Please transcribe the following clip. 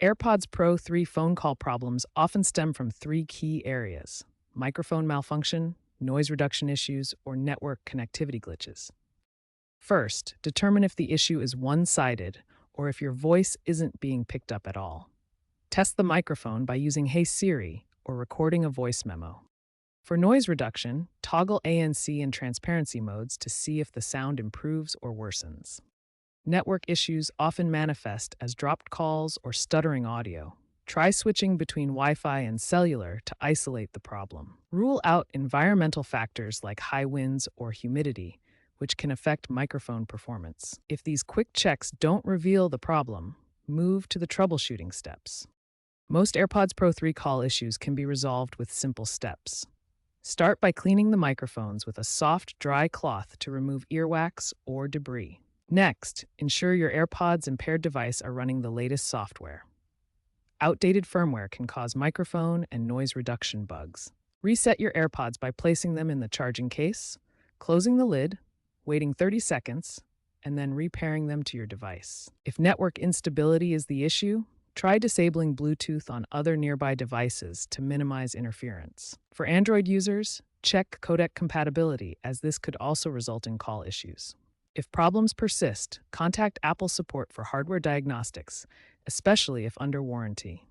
AirPods Pro 3 phone call problems often stem from three key areas: microphone malfunction, noise reduction issues, or network connectivity glitches. First, determine if the issue is one sided or if your voice isn't being picked up at all. Test the microphone by using Hey Siri or recording a voice memo. For noise reduction, toggle ANC and transparency modes to see if the sound improves or worsens. Network issues often manifest as dropped calls or stuttering audio. Try switching between Wi Fi and cellular to isolate the problem. Rule out environmental factors like high winds or humidity, which can affect microphone performance. If these quick checks don't reveal the problem, move to the troubleshooting steps. Most AirPods Pro 3 call issues can be resolved with simple steps. Start by cleaning the microphones with a soft, dry cloth to remove earwax or debris. Next, ensure your AirPods and paired device are running the latest software. Outdated firmware can cause microphone and noise reduction bugs. Reset your AirPods by placing them in the charging case, closing the lid, waiting 30 seconds, and then repairing them to your device. If network instability is the issue, try disabling Bluetooth on other nearby devices to minimize interference. For Android users, check codec compatibility, as this could also result in call issues. If problems persist, contact Apple support for hardware diagnostics, especially if under warranty.